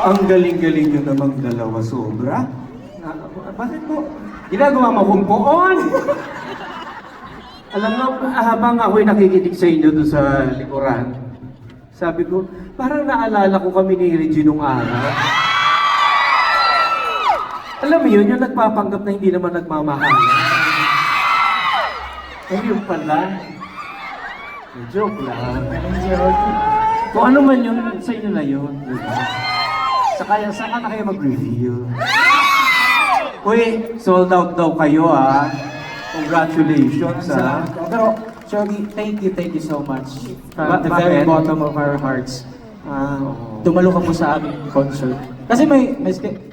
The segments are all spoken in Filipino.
Ang galing-galing nyo namang dalawa sobra. Bakit mo? Ginagawa mo kong poon! Alam mo, habang ako'y nakikinig sa inyo doon sa likuran, sabi ko, parang naalala ko kami ni Reggie nung araw. Alam mo yun, yung nagpapanggap na hindi naman nagmamahala. Ayun pala. Joke lang. Kung ano man yun, sa inyo na yun. Diba? Saka na kayo mag-review. Uy, sold out daw kayo ah. Congratulations ah. Pero, Shogi, thank you so much. From the Bakit? very bottom of our hearts. Oo. Dumalo ka po sa aming concert. Kasi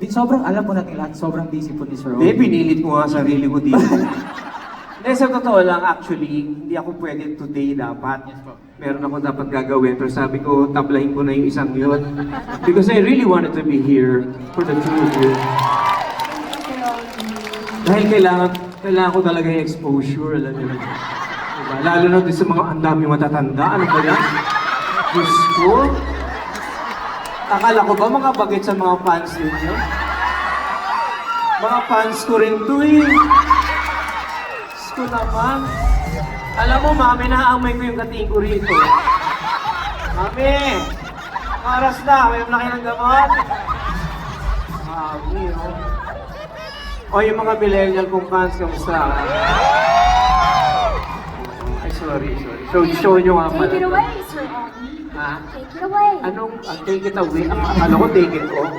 sobrang alam po natin lahat, sobrang busy po ni Sir Hindi, Ogie. pinilit ko nga sarili ko dito. Hindi, sa totoo lang, actually, hindi ako pwede today dapat. Meron ako dapat gagawin, pero sabi ko, tablahin ko na yung isang yun. Because I really wanted to be here for the two of you. Dahil kailangan ko talaga yung exposure, alam niyo. Diba? Lalo na din sa mga ang daming matatanda, ano ba yan? Diyos ko. Akala ko ba mga bagay sa mga fans ninyo? Mga fans ko rin to eh. Diyos ko naman. Alam mo, mami, naaamoy ko yung kating ko rito. Mami! Oras na, may laki ng gamot. Mami, oh. O yung mga millennial kong fans, kamusta? Ay, sorry. Show nyo nga pala. Take it away, Sir Ogie. Ha? Take it away. Anong take it away? Akala ko take it off.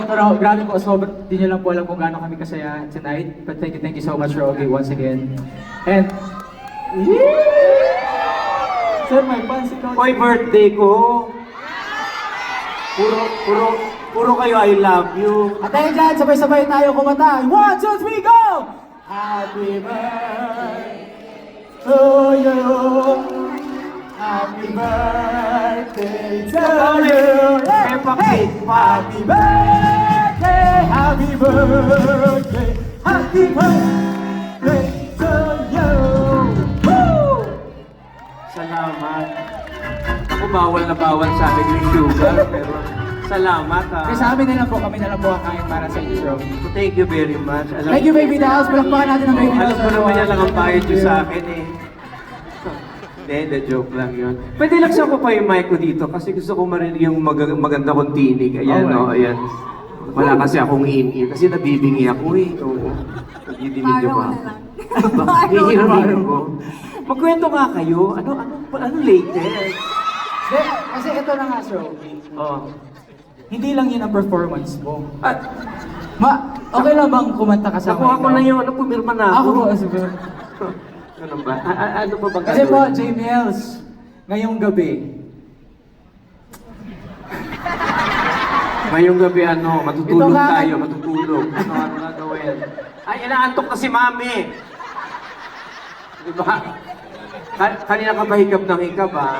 Pero grabe po, di nyo lang po alam kung gaano kami kasaya tonight. But thank you so much, Sir Ogie, once again. And, Sir, may fans ikaw. Hoy, birthday ko. Puro kayo I love you. At ayun dyan, sabay-sabay tayo kumanta. 1, 2, 3, go! Happy birthday to you. Happy birthday to you. Hey, Hey! Happy birthday, happy birthday, happy birthday to you. Woo! Salamat. Ako bawal na bawal sa akin yung sugar, pero salamat ha. Kasi sa amin na lang po, kami na lang po ang kain para sa inyo, Sir. Thank you very much. Thank you, Baby Dolls. Palakpakan natin ang Baby Dolls. Alam ko naman yan lang ang bayad nyo sa akin eh. Hindi, joke lang yun. Pwede lang siya ko pa yung mic ko dito kasi gusto ko marinig yung maganda kong tinig. Ayan, Okay. no, ayan. Wala kasi akong in-ear kasi nabibingi ako eh. Oo. Nagidinig nyo ba? Hihiramin ko. Magkwento nga kayo. Ano latest? Hindi, kasi ito na nga, Sir. Oh. Hindi lang yun ang performance mo. At Okay lang bang kumanta ka sa nakuha ko na yung pumirma na Ako ako. po, Sir. Ano ba? Ano pa bang Kasi po, gagawin? J. Mills, ngayong gabi, Ngayong gabi matutulog Ito nga. tayo, matutulog. Ano gagawin? Ay, inaantok na si Mami! Diba? Kanina ka ba hikap ng hikap, ha?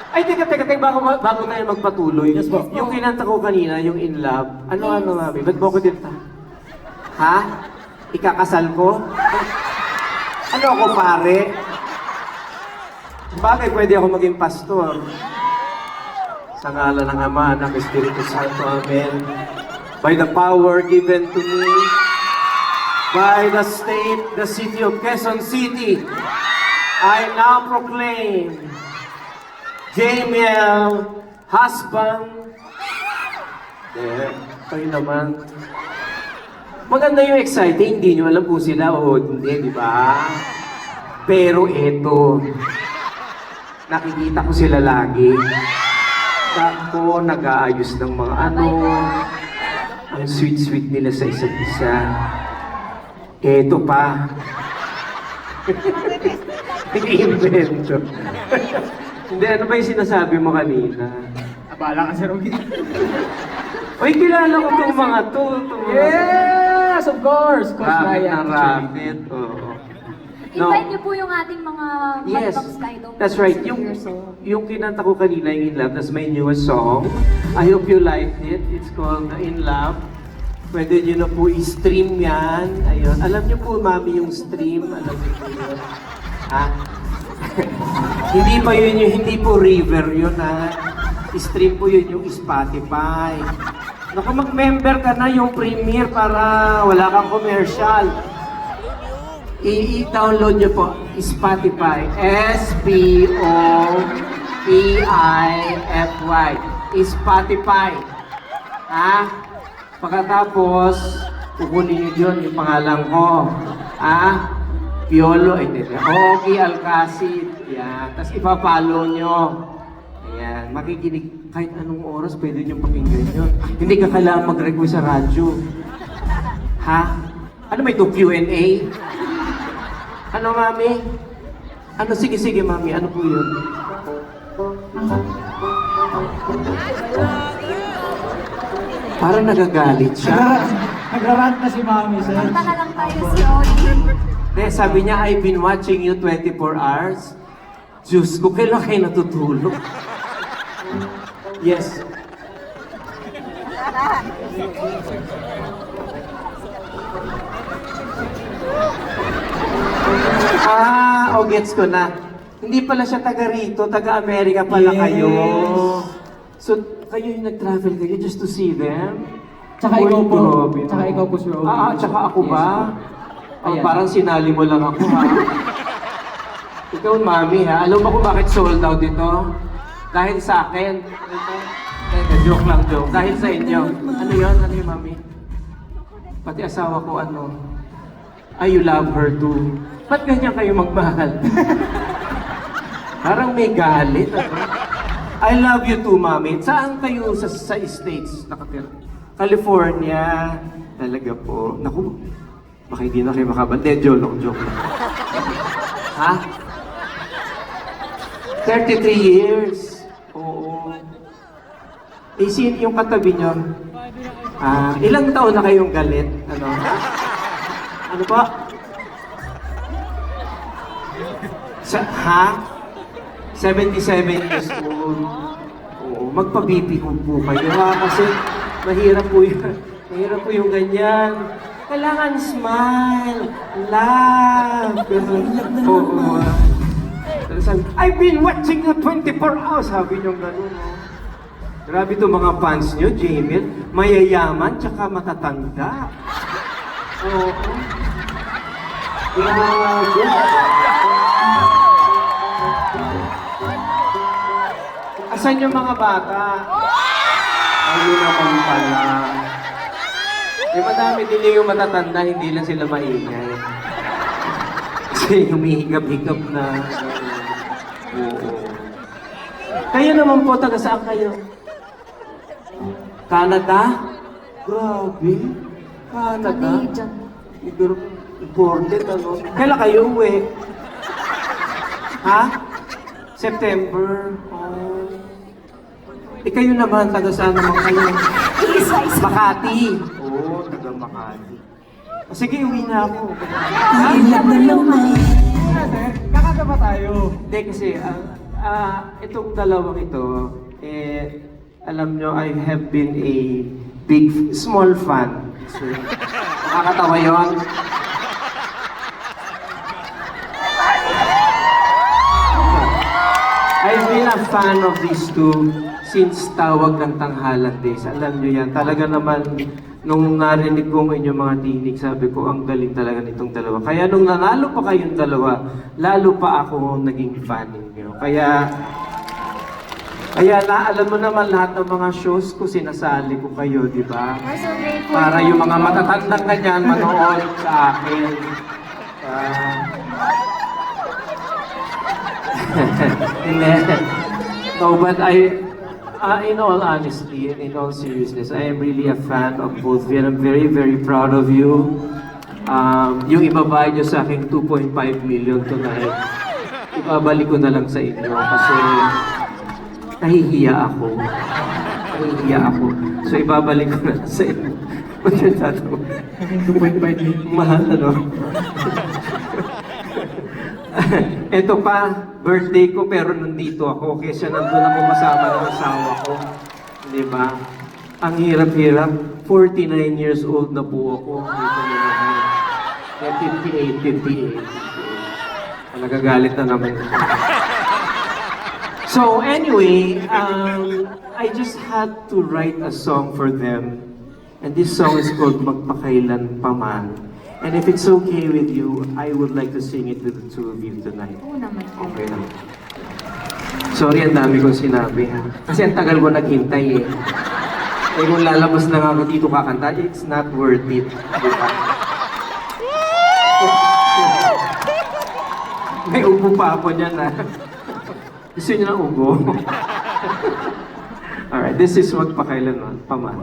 Ay, teka, bago tayo magpatuloy. Yes, po. Yung kinanta ko kanina, yung In Love, ano, Mami? Ba't mo ko dinta? Ha? Ikakasal ko? Ano ako, pare? Bagay, pwede ako maging pastor. Sa ngalan ng Ama, ng Espiritu Santo, Amen. By the power given to me, by the state, the city of Quezon City, I now proclaim Jamiel, husband. Kayo naman. Maganda yung exciting, hindi nyo alam kung sila o hindi, di ba? Pero eto, nakikita ko sila lagi. Ako, nag-aayos ng mga ang sweet-sweet nila sa isa't isa. Eto pa. Hindi-invento. Hindi, ano ba yung sinasabi mo kanina? abala ka, Sir Ogie. Uy, kilala ko itong mga to. Yes, of course. Coach Rabbit Ryan. na rabbit. Oo. No. Invite niyo po yung ating mga Yes, Hotbox Idol. that's right. Yung kinanta ko kanina, yung In Love, that's my newest song. I hope you liked it. It's called In Love. Pwede nyo na po i-stream yan. Ayun. Alam niyo po, Mami, yung stream. Alam niyo po yun. Ha? Hindi pa yun yung, hindi po river yun, ha? stream po yun yung Spotify. Naku, mag-member ka na yung Premier para wala kang commercial. I-download nyo po Spotify. Spotify. Spotify. Ha? Pagkatapos, kukunin nyo dyan yung pangalan ko. Ha? Piolo, Ogie Alcacid. Yan. Tapos ipapalo nyo. Ayan. Makikinig kahit anong oras pwede nyo pakinggan yun. Hindi ka kailangan mag-request sa radyo. Ha? Ano may ito? Q&A? Ano, mami? Ano? Sige, mami. Ano po yun? Parang nagagalit siya. Nagrarant na si Mami, sir. Kanta na lang tayo si Ogie. Sabi niya, I've been watching you 24 hours. Diyos ko, kailan kayo natutulog? Yes. Gets ko na. Hindi pala siya taga rito, taga-Amerika pala Yes. kayo. So, kayo yung nag-travel kayo just to see them? Tsaka Uy, ikaw po. grabe, Tsaka no? ikaw po, Sir Ogie. Tsaka ako Yes, ba? po. Ayan. Parang sinali mo lang ako, ha? Ikaw, mami, ha? Alam mo kung bakit sold out ito? Dahil sa akin. Joke lang, joke. Dahil sa inyo. Ano yun? Ano yun, mami? Pati asawa ko, ano? You love her too. Ba't ganyan kayo magmahal? Parang may galit. Ano? I love you too, mami. Saan kayo sa States nakatira? California. Talaga po. Naku, baka hindi na kayo makabante. Joke lang. Ha? 33 years. Oo. Yung katabi nyo? Ilang taon na kayong galit? Ano? Ano pa? Ha? 77 years old. Oo, magpa-BP ko po kayo ha, kasi mahirap po yun. Mahirap po yung ganyan. Kailangan smile, laugh. Oo. Sabi, I've been watching you 24 hours. Sabi nyo gano'n. No? Grabe to mga fans nyo, Jamie. Mayayaman, tsaka matatanda. Oo. Grabe. Asan yung mga bata? Ayun naman pala. Madami din yung matatanda, hindi lang sila maingay. Kasi humihigap-higap na. Oo. Kayo naman po, taga saan kayo? Canada? Grabe. Canada? Canadian. Imported, ano? Kailan kayo uwi? Ha? September? Oh. Kayo naman, taga saan naman kayo? Makati. Oo, taga Makati. Sige, uwi na ako. Kakanta ba tayo? Hindi kasi, itong dalawang ito, alam nyo, I have been a small fan. So, nakakatawa yun. I've been a fan of these two since Tawag ng Tanghalan Days. Alam nyo yan, talaga naman, nung narinig ko ang inyong mga tinig, sabi ko, ang galing talaga nitong dalawa. Kaya nung nanalo pa kayong dalawa, lalo pa ako naging fan ninyo. Kaya alam mo naman lahat ng mga shows ko, sinasali ko kayo, di ba? We're so grateful. Para yung mga matatandang ganyan manood sa akin. No, but in all honesty and in all seriousness, I am really a fan of both of you and I'm very, very proud of you. Yung ibabay nyo sa akin 2.5 million tonight, ibabalik ko na lang sa inyo kasi nahihiya ako. So ibabalik ko na lang sa inyo. Naging 2.5 million. Mahal, ano? Ito pa, birthday ko pero nandito ako kesa nandun ako kasama ng asawa ko. Di ba? Ang hirap-hirap. 49 years old na po ako. Dito na naman. 58. Nagagalit na naman. So anyway, I just had to write a song for them. And this song is called Magpakailan Pa Man. And if it's okay with you, I would like to sing it with the two of you tonight. Oo naman po. Okay lang. Sorry, ang dami kong sinabi ha. Kasi ang tagal ko naghintay eh. Eh kung lalabas na nga ako dito kakanta, it's not worth it. Diba? May ubo pa ako dyan ha. Gusto niyo ng ubo? Alright, this is Magpakailan Pa Man.